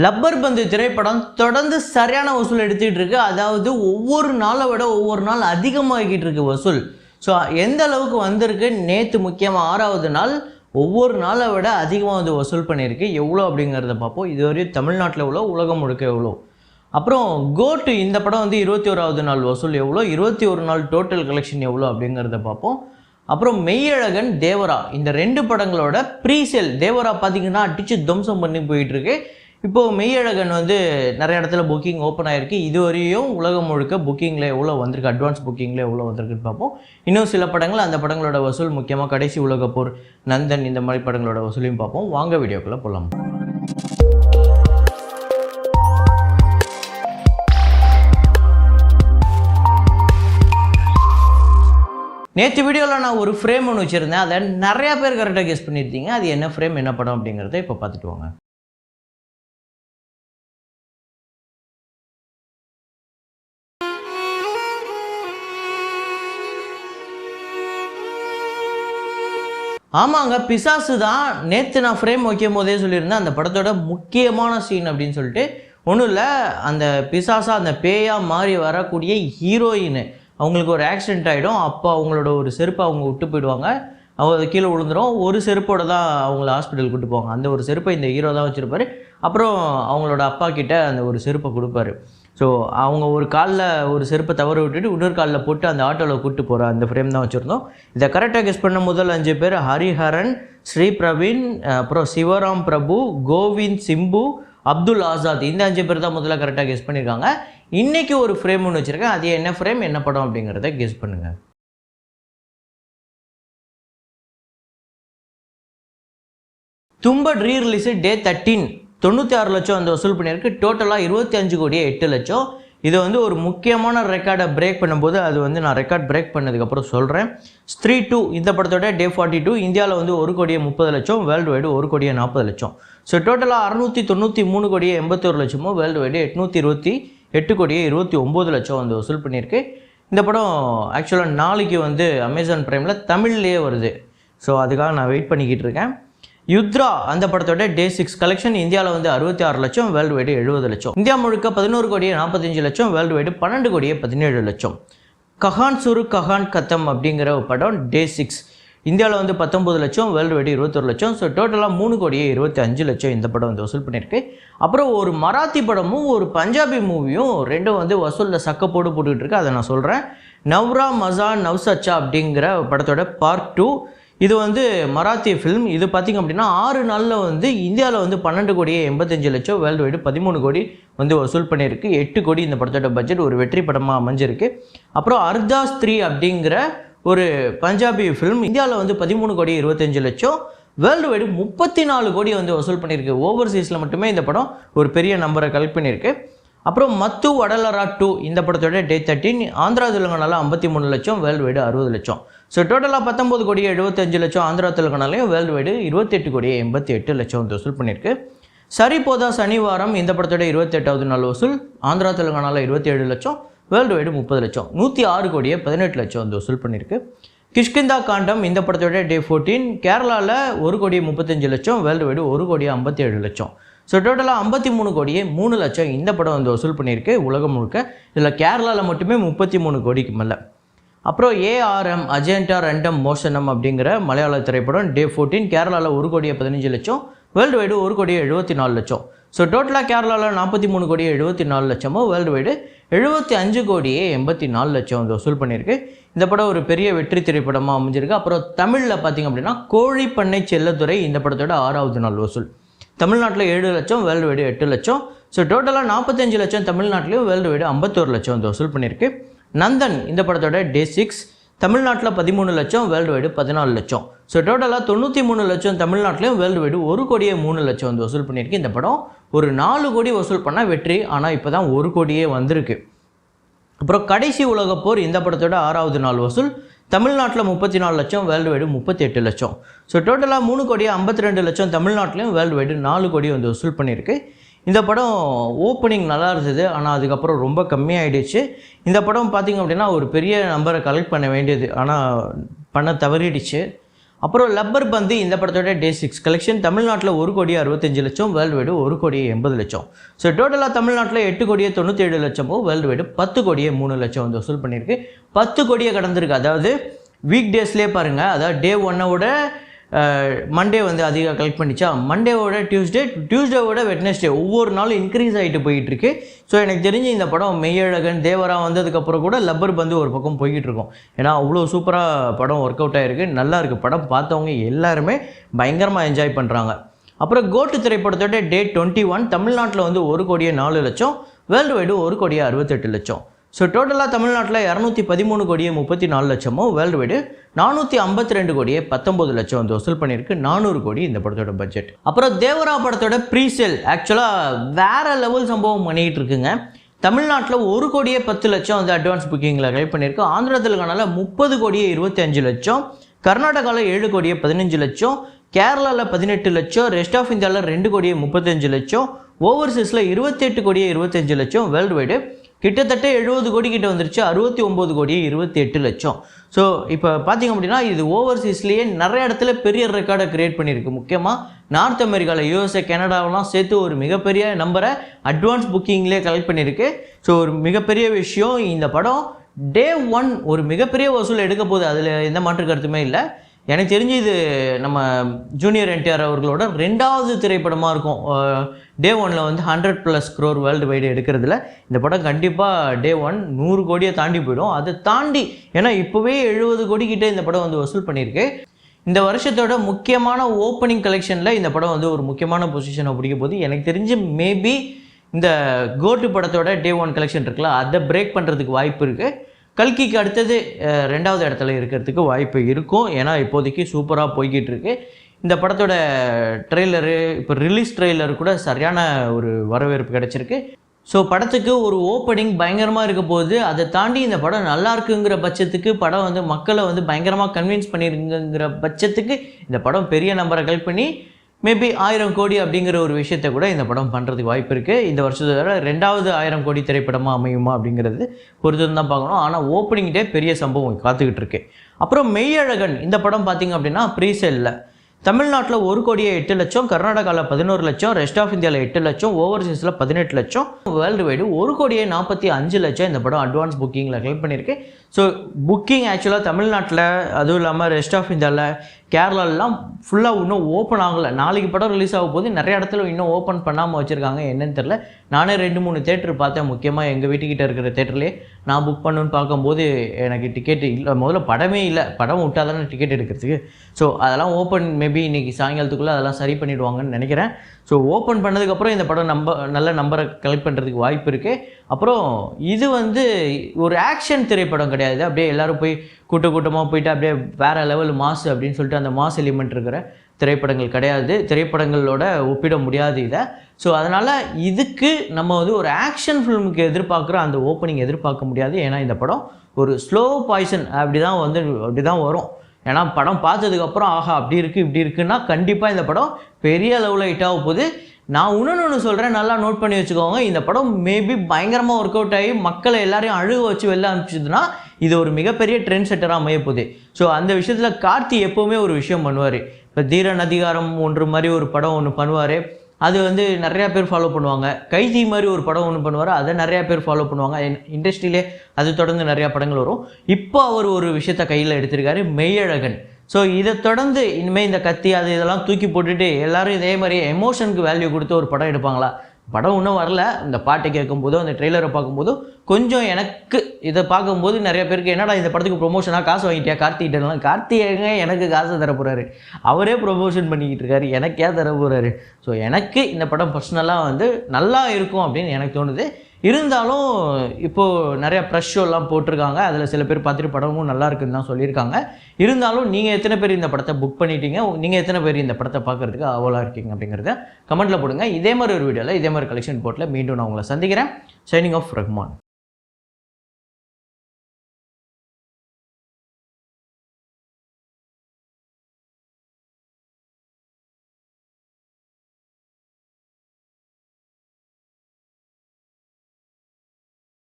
Rubber பந்து திரைப்படம் தொடர்ந்து சரியான வசூல் எடுத்துகிட்டு இருக்கு. அதாவது ஒவ்வொரு நாளை விட ஒவ்வொரு நாள் அதிகமாகிட்டு இருக்கு வசூல். ஸோ எந்த அளவுக்கு வந்திருக்கு, நேற்று முக்கியமாக 6வது நாள் ஒவ்வொரு நாளை விட அதிகமாக வந்து வசூல் பண்ணியிருக்கு. எவ்வளோ அப்படிங்கிறத பார்ப்போம். இதுவரையும் தமிழ்நாட்டில் எவ்வளோ, உலகம் முழுக்க எவ்வளோ. அப்புறம் கோட்டு இந்த படம் வந்து 21வது நாள் வசூல் எவ்வளோ, 21 நாள் டோட்டல் கலெக்ஷன் எவ்வளோ அப்படிங்கிறத பார்ப்போம். அப்புறம் மெய்யழகன், தேவரா இந்த 2 படங்களோட ப்ரீசேல். தேவரா பார்த்திங்கன்னா அடித்து துவம்சம் பண்ணி போயிட்டுருக்கு. இப்போது மெய்யழகன் வந்து நிறைய இடத்துல புக்கிங் ஓப்பன் ஆகிருக்கு. இதுவரையும் உலகம் முழுக்க புக்கிங்கில் எவ்வளோ வந்திருக்கு, அட்வான்ஸ் புக்கிங்கில் எவ்வளோ வந்திருக்குன்னு பார்ப்போம். இன்னும் சில படங்கள், அந்த படங்களோட வசூல், முக்கியமாக கடைசி உலகப்போர், நந்தன் இந்த மாதிரி படங்களோட வசூலையும் பார்ப்போம். வாங்க வீடியோக்குள்ளே போகலாம். நேற்று வீடியோவில் நான் ஒரு ஃப்ரேம் ஒன்று வச்சுருந்தேன். அதை நிறையா பேர் கரெக்டாக கெஸ் பண்ணியிருந்தீங்க. அது என்ன ஃப்ரேம், என்ன படம் அப்படிங்கிறத இப்போ பார்த்துட்டு வாங்க. ஆமாங்க, பிசாசு தான். நேற்று நான் ஃப்ரேம் வைக்கும் போதே சொல்லியிருந்தேன் அந்த படத்தோட முக்கியமான சீன் அப்படின்னு சொல்லிட்டு. ஒன்றும் இல்லை, அந்த பிசாசாக அந்த பேயாக மாறி வரக்கூடிய ஹீரோயின் அவங்களுக்கு ஒரு ஆக்சிடெண்ட் ஆகிடும். அப்போ அவங்களோட ஒரு செருப்பை அவங்க விட்டு போயிடுவாங்க. அவங்க கீழே விழுந்துடும். ஒரு செருப்போட தான் அவங்கள ஹாஸ்பிட்டல் கூட்டு போவாங்க. அந்த ஒரு செருப்பை இந்த ஹீரோ தான் வச்சுருப்பார். அப்புறம் அவங்களோட அப்பா கிட்ட அந்த ஒரு செருப்பை கொடுப்பாரு. ஸோ அவங்க ஒரு காலில் ஒரு செருப்பை தவற விட்டுட்டு இன்னொரு காலில் போட்டு அந்த ஆட்டோவில் கூப்பிட்டு போகிற அந்த ஃப்ரேம் தான் வச்சுருந்தோம். இதை கரெக்டாக கெஸ் பண்ண முதல் 5 பேர் ஹரிஹரன், ஸ்ரீ பிரவீன், அப்புறம் சிவராம் பிரபு, கோவிந்த், சிம்பு, அப்துல் ஆசாத். இந்த 5 பேர் தான் முதல்ல கரெக்டாக கெஸ் பண்ணியிருக்காங்க. இன்றைக்கி ஒரு ஃப்ரேம் ஒன்று வச்சுருக்கேன். அது என்ன ஃப்ரேம், என்ன படம் அப்படிங்கிறத கெஸ் பண்ணுங்கள். தும்பட் ரீ ரிலீஸு டே 13 96 லட்சம் வந்து வசூல் பண்ணியிருக்கு. டோட்டலாக 25 கோடியே 8 லட்சம். இது வந்து ஒரு முக்கியமான ரெக்கார்டை பிரேக் பண்ணும்போது அது வந்து நான் ரெக்கார்ட் பிரேக் பண்ணதுக்கப்புறம் சொல்கிறேன். ஸ்த்ரீ 2 இந்த படத்தோட டே 42 இந்தியாவில் வந்து 1 கோடியே 30 லட்சம், வேர்ல்டு வைடு 1 கோடியே 40 லட்சம். ஸோ டோட்டலாக 693 கோடியே 81 லட்சமும், வேர்ல்டு வைடு 828 கோடியே 29 லட்சம் வந்து வசூல் பண்ணியிருக்கு. இந்த படம் ஆக்சுவலாக நாளைக்கு வந்து அமேசான் ப்ரைமில் தமிழ்லேயே வருது. ஸோ அதுக்காக நான் வெயிட் பண்ணிக்கிட்டு இருக்கேன். யுத்ரா அந்த படத்தோட டே 6 கலெக்ஷன் இந்தியாவில் வந்து 66 லட்சம், வேர்ல்டு வைடு 70 லட்சம். இந்தியா முழுக்க 11 கோடியே 45 லட்சம், வேர்ல்டு வைடு 12 கோடியே 17 லட்சம். கஹான் சுரு கஹான் கத்தம் அப்படிங்கிற ஒரு படம் டே 6 இந்தியாவில் வந்து 19 லட்சம், வேர்ல்டு வைடு 21 லட்சம். ஸோ டோட்டலாக 3 கோடியே 25 லட்சம் இந்த படம் வந்து வசூல் பண்ணியிருக்கு. அப்புறம் ஒரு மராத்தி படமும் ஒரு பஞ்சாபி மூவியும் ரெண்டும் வந்து வசூலில் சக்கப்போடு போட்டுக்கிட்டு இருக்கு. அதை நான் சொல்கிறேன். நவ்ரா மசா நவ்சச்சா அப்படிங்கிற படத்தோட பார்ட் 2. இது வந்து மராத்தி ஃபிலிம். இது பார்த்திங்க அப்படின்னா 6 நாளில் வந்து இந்தியாவில் வந்து 12 கோடியே 85 லட்சம், வேர்ல்டு வைடு 13 கோடி வந்து வசூல் பண்ணியிருக்கு. 8 கோடி இந்த படத்தோட பட்ஜெட். ஒரு வெற்றி படமாக அமைஞ்சிருக்கு. அப்புறம் அர்தாஸ் 3 அப்படிங்கிற ஒரு பஞ்சாபி ஃபிலிம் இந்தியாவில் வந்து 13 கோடி 25 லட்சம், வேர்ல்டு வைடு 34 கோடி வந்து வசூல் பண்ணியிருக்கு. ஓவர்சீஸில் மட்டுமே இந்த படம் ஒரு பெரிய நம்பரை கலெக்ட் பண்ணியிருக்கு. அப்புறம் மத்து வடலரா 2 இந்த படத்தோட டே 13 ஆந்திரா தெலுங்கானாவில் 53 லட்சம், வேர்ல்டு வைடு 60 லட்சம். ஸோ டோட்டலாக 19 கோடியே 75 லட்சம் ஆந்திரா தெலுங்கானாலையும், வேர்ல்டு வைடு 28 கோடியே 88 லட்சம் வந்து வசூல் பண்ணியிருக்கு. சரி போதா சனிவாரம் இந்த படத்தோட 28வது நாள் வசூல் ஆந்திரா தெலுங்கானாவில் 27 லட்சம், வேர்ல்டு வைடு 30 லட்சம். 106 கோடியே 18 லட்சம் வந்து வசூல் பண்ணியிருக்கு. கிஷ்கிந்தா காண்டம் இந்த படத்தோட டே 14 கேரளாவில் 1 கோடியே 35 லட்சம், வேர்ல்டு வைடு 1 கோடியே 57 லட்சம். ஸோ டோட்டலாக 53 கோடியே 3 லட்சம் இந்த படம் வந்து வசூல் பண்ணியிருக்கு உலகம் முழுக்க. இதில் கேரளாவில் மட்டுமே 33 கோடிக்கு மேலே. அப்புறம் ஏஆர்எம் அஜெண்டா ரெண்டம் மோஷனம் அப்படிங்கிற மலையாள திரைப்படம் டே 14 கேரளாவில் 1 கோடியே 15 லட்சம், வேர்ல்டு வைடு 1 கோடியே 74 லட்சம். ஸோ டோட்டலாக கேரளாவில் 43 கோடியே 74 லட்சமும், வேர்ல்டு வைடு 75 கோடியே 84 லட்சம் வந்து வசூல் பண்ணியிருக்கு. இந்த படம் ஒரு பெரிய வெற்றி திரைப்படமாக அமைஞ்சிருக்கு. அப்புறம் தமிழில் பார்த்திங்க அப்படின்னா கோழிப்பண்ணை செல்லத்துறை இந்த படத்தோட 6வது நாள் வசூல் தமிழ்நாட்டில் 7 லட்சம், வேர்ல்டு வைடு 8 லட்சம். ஸோ டோட்டலாக 45 லட்சம் தமிழ்நாட்டிலையும், வேர்ல்டு வைடு 51 லட்சம் வந்து வசூல் பண்ணியிருக்கு. நந்தன் இந்த படத்தோட டே 6 தமிழ்நாட்டில் 13 லட்சம், வேர்ல்டு வைடு 14 லட்சம். ஸோ டோட்டலாக 93 லட்சம் தமிழ்நாட்டிலையும், வேர்ல்டு வைடு 1 கோடியே 3 லட்சம் வந்து வசூல் பண்ணியிருக்கு. இந்த படம் ஒரு 4 கோடி வசூல் பண்ணால் வெற்றி. ஆனால் இப்போ தான் 1 கோடியே வந்திருக்கு. அப்புறம் கடைசி உலகப்போர் இந்த படத்தோட 6வது நாள் வசூல் தமிழ்நாட்டில் 34 லட்சம், வேர்ல்டு வைடு 38 லட்சம். ஸோ டோட்டலாக 3 கோடியே 52 லட்சம் தமிழ்நாட்டிலையும், வேர்ல்டு வைடு 4 கோடி வந்து வசூல் பண்ணியிருக்கு. இந்த படம் ஓப்பனிங் நல்லா இருந்தது, ஆனால் அதுக்கப்புறம் ரொம்ப கம்மியாகிடுச்சு. இந்த படம் பார்த்திங்க அப்படின்னா ஒரு பெரிய நம்பரை கலெக்ட் பண்ண வேண்டியது, ஆனால் பண்ண தவறிடுச்சு. அப்புறம் லப்பர் பந்து இந்த படத்தோட டே 6 கலெக்ஷன் தமிழ்நாட்டில் 1,65,00,000, வேர்ல்டு வைடு 1,80,00,000. ஸோ டோட்டலாக தமிழ்நாட்டில் 8,97,00,000, வேர்ல்டு வைடு 10,03,00,000 வந்து வசூல் பண்ணியிருக்கு. 10 கோடியை கடந்திருக்கு. அதாவது வீக் டேஸ்லேயே பாருங்கள், அதாவது டே 1 மண்டே வந்து அதிகம் கலெக்ட் பண்ணிச்சா, மண்டேவோட டியூஸ்டேவோட வெட்னஸ்டே ஒவ்வொரு நாளும் இன்க்ரீஸ் ஆகிட்டு போயிட்டுருக்கு. ஸோ எனக்கு தெரிஞ்சு இந்த படம் மெய்யழகன் தேவரா வந்ததுக்கப்புறம் கூட லப்பர் பந்து ஒரு பக்கம் போய்கிட்டு இருக்கும். ஏன்னா அவ்வளோ சூப்பராக படம் ஒர்க் அவுட் ஆகிருக்கு, நல்லா இருக்குது. படம் பார்த்தவங்க எல்லாருமே பயங்கரமாக என்ஜாய் பண்ணுறாங்க. அப்புறம் கோட்டு திரைப்படத்தோட டே 21 தமிழ்நாட்டில் வந்து 1,04,00,000, வேர்ல்டு வைடு 1,68,00,000. ஸோ டோட்டலாக தமிழ்நாட்டில் 213,34,00,000, வேர்ல்டு வைடு 452,19,00,000 வந்து வசூல் பண்ணியிருக்கு. 400 கோடி இந்த படத்தோட பட்ஜெட். அப்புறம் தேவரா படத்தோட ப்ரீசேல் ஆக்சுவலாக வேறு லெவல் சம்பவம் பண்ணிகிட்டு இருக்குங்க. தமிழ்நாட்டில் 1,10,00,000 வந்து அட்வான்ஸ் புக்கிங்கில் கலெக்ட் பண்ணியிருக்கு. ஆந்திரா தெலுங்கானாவில் 30,25,00,000, கர்நாடகாவில் 7,15,00,000, கேரளாவில் 18,00,000, ரெஸ்ட் ஆஃப் இந்தியாவில் 2,35,00,000, ஓவர்சீஸில் 28,25,00,000, வேர்ல்டு வைடு கிட்டத்தட்ட 70 கோடி கிட்ட வந்துருச்சு. 69,28,00,000. ஸோ இப்போ பார்த்திங்க அப்படின்னா இது ஓவர்சீஸ்லேயே நிறைய இடத்துல பெரிய ரெக்கார்டை க்ரியேட் பண்ணியிருக்கு. முக்கியமாக நார்த் அமெரிக்காவில் USA கனடாவெலாம் சேர்த்து ஒரு மிகப்பெரிய நம்பரை அட்வான்ஸ் புக்கிங்லேயே கலெக்ட் பண்ணியிருக்கு. ஸோ ஒரு மிகப்பெரிய விஷயம். இந்த படம் டே 1 ஒரு மிகப்பெரிய வசூல் எடுக்க போகுது, அதில் எந்த மாற்று கருத்துமே இல்லை. எனக்கு தெரிஞ்சு இது நம்ம ஜூனியர் NTR அவர்களோட 2வது திரைப்படமாக இருக்கும். டே 1 வந்து 100+ crore வேர்ல்டு வைடு எடுக்கிறதுல இந்த படம் கண்டிப்பாக டே 1 100 கோடியை தாண்டி போயிடும். அதை தாண்டி ஏன்னா இப்போவே 70 கோடி கிட்டே இந்த படம் வந்து வசூல் பண்ணியிருக்கு. இந்த வருஷத்தோட முக்கியமான ஓப்பனிங் கலெக்ஷனில் இந்த படம் வந்து ஒரு முக்கியமான பொசிஷனை பிடிக்க போகுது. எனக்கு தெரிஞ்சு மேபி இந்த கோட்டு படத்தோட டே 1 கலெக்ஷன் இருக்குல்ல, அதை பிரேக் பண்ணுறதுக்கு வாய்ப்பு இருக்குது. கல்கிக்கு அடுத்தது 2வது இடத்துல இருக்கிறதுக்கு வாய்ப்பு இருக்கும். ஏன்னா இப்போதைக்கு சூப்பராக போய்கிட்டு இருக்கு. இந்த படத்தோட ட்ரெய்லரு, இப்போ ரிலீஸ் ட்ரெய்லர் கூட சரியான ஒரு வரவேற்பு கிடச்சிருக்கு. ஸோ படத்துக்கு ஒரு ஓப்பனிங் பயங்கரமாக இருக்க போகுது. அதை தாண்டி இந்த படம் நல்லா இருக்குங்கிற பட்சத்துக்கு, படம் வந்து மக்களை வந்து பயங்கரமாக கன்வின்ஸ் பண்ணியிருக்குங்கிற பட்சத்துக்கு இந்த படம் பெரிய நம்பரை கலெக்ட் பண்ணி மேபி 1000 கோடி அப்படிங்கிற ஒரு விஷயத்தை கூட இந்த படம் பண்ணுறதுக்கு வாய்ப்பு இருக்குது. இந்த வருஷத்தோட 2வது 1000 கோடி திரைப்படமாக அமையுமா அப்படிங்கிறது பொறுத்து தான் பார்க்கணும். ஆனால் ஓப்பனிங் டே பெரிய சம்பவம் காத்துக்கிட்டு இருக்கு. அப்புறம் மெய்யழகன் இந்த படம் பார்த்திங்க அப்படின்னா ப்ரீசேலில் தமிழ்நாட்டில் 1,08,00,000, கர்நாடகாவில் 11,00,000, ரெஸ்ட் ஆஃப் இந்தியாவில் 8,00,000, ஓவர்சீஸில் 18,00,000, வேர்ல்டு வைடு 1,45,00,000 இந்த படம் அட்வான்ஸ் புக்கிங்கில் கலெக்ட் பண்ணியிருக்கு. ஸோ புக்கிங் ஆக்சுவலாக தமிழ்நாட்டில், அதுவும் இல்லாமல் ரெஸ்ட் ஆஃப் இந்தியாவில், கேரளாலாம் ஃபுல்லாக இன்னும் ஓப்பன் ஆகலை. நாளைக்கு படம் ரிலீஸ் ஆக போது நிறைய இடத்துல இன்னும் ஓப்பன் பண்ணாமல் வச்சுருக்காங்க. என்னன்னு தெரில. நானே 2-3 தேட்டர் பார்த்தேன். முக்கியமாக எங்கள் வீட்டுக்கிட்ட இருக்கிற தேட்டர்லேயே நான் புக் பண்ணுன்னு பார்க்கும்போது எனக்கு டிக்கெட் இல்லை. முதல்ல படமே இல்லை. படம் விட்டால் தானே டிக்கெட் எடுக்கிறதுக்கு. ஸோ அதெல்லாம் ஓப்பன் மேபி இன்றைக்கி சாயங்காலத்துக்குள்ளே அதெல்லாம் சரி பண்ணிவிடுவாங்கன்னு நினைக்கிறேன். ஸோ ஓப்பன் பண்ணதுக்கப்புறம் இந்த படம் நல்ல நம்பரை கலெக்ட் பண்ணுறதுக்கு வாய்ப்பு இருக்குது. அப்புறம் இது வந்து ஒரு ஆக்ஷன் திரைப்படம் கிடையாது. அப்படியே எல்லோரும் போய் கூட்டமாக போயிட்டு அப்படியே வேறு லெவல் மாஸ் அப்படின்னு சொல்லிட்டு அந்த மாஸ் எலிமெண்ட் இருக்கிற திரைப்படங்கள் கிடையாது. திரைப்படங்களோட ஒப்பிட முடியாது இதை. ஸோ அதனால் இதுக்கு நம்ம வந்து ஒரு ஆக்ஷன் ஃபிலிமுக்கு எதிர்பார்க்குற அந்த ஓப்பனிங் எதிர்பார்க்க முடியாது. ஏன்னா இந்த படம் ஒரு ஸ்லோ பாய்சன் அப்படி தான் வரும். ஏன்னா படம் பார்த்ததுக்கப்புறம் ஆஹா அப்படி இருக்குது இப்படி இருக்குன்னா கண்டிப்பாக இந்த படம் பெரிய லெவலில் ஹிட் ஆக போகுது. நான் இன்னொன்று சொல்கிறேன், நல்லா நோட் பண்ணி வச்சுக்கோங்க. இந்த படம் மேபி பயங்கரமாக ஒர்க் அவுட் ஆகி மக்களை எல்லாரையும் அழுக வச்சு வெளில அனுப்பிச்சதுன்னா இது ஒரு மிகப்பெரிய ட்ரெண்ட் செட்டராக அமையப்போகுது. ஸோ அந்த விஷயத்தில் கார்த்தி எப்போவுமே ஒரு விஷயம் பண்ணுவார். இப்போ தீரன் அதிகாரம் 1 மாதிரி ஒரு படம் ஒன்று பண்ணுவார், அது வந்து நிறையா பேர் ஃபாலோ பண்ணுவாங்க. கைதி மாதிரி ஒரு படம் ஒன்று பண்ணுவார், அதை நிறையா பேர் ஃபாலோ பண்ணுவாங்க. இண்டஸ்ட்ரியிலே அது தொடர்ந்து நிறையா படங்கள் வரும். இப்போ அவர் ஒரு விஷயத்தை கையில் எடுத்திருக்காரு, மெய்யழகன். ஸோ இதை தொடர்ந்து இனிமேல் இந்த கத்தி அது இதெல்லாம் தூக்கி போட்டுட்டு எல்லோரும் இதே மாதிரி எமோஷனுக்கு வேல்யூ கொடுத்து ஒரு படம் எடுப்பாங்களா? படம் இன்னும் வரல. இந்த பாட்டை கேட்கும்போதோ அந்த ட்ரெய்லரை பார்க்கும்போதோ கொஞ்சம் எனக்கு இதை பார்க்கும்போது நிறைய பேருக்கு என்னடா இந்த படத்துக்கு ப்ரொமோஷனாக காசு வாங்கிட்டியா கார்த்திகிட்டலாம்? கார்த்திகேயங்க எனக்கு காசு தர போகிறாரு, அவரே ப்ரொமோஷன் பண்ணிக்கிட்டு இருக்காரு, எனக்கு ஏன் தர போகிறாரு? ஸோ எனக்கு இந்த படம் பர்சனலாக வந்து நல்லா இருக்கும் அப்படின்னு எனக்கு தோணுது. இருந்தாலும் இப்போது நிறையா ப்ரெஷ் ஷோலாம் போட்டிருக்காங்க, அதில் சில பேர் பார்த்துட்டு படமும் நல்லா இருக்குன்னு தான் சொல்லியிருக்காங்க. இருந்தாலும் நீங்கள் எத்தனை பேர் இந்த படத்தை புக் பண்ணிட்டீங்க, நீங்கள் எத்தனை பேர் இந்த படத்தை பார்க்குறதுக்கு ஆவலாக இருக்கீங்க அப்படிங்கிறத கமெண்ட்டில் போடுங்க. இதே மாதிரி ஒரு வீடியோவில் இதே மாதிரி கலெக்ஷன் போட்டில் மீண்டும் நான் உங்களை சந்திக்கிறேன். Signing off Rahman.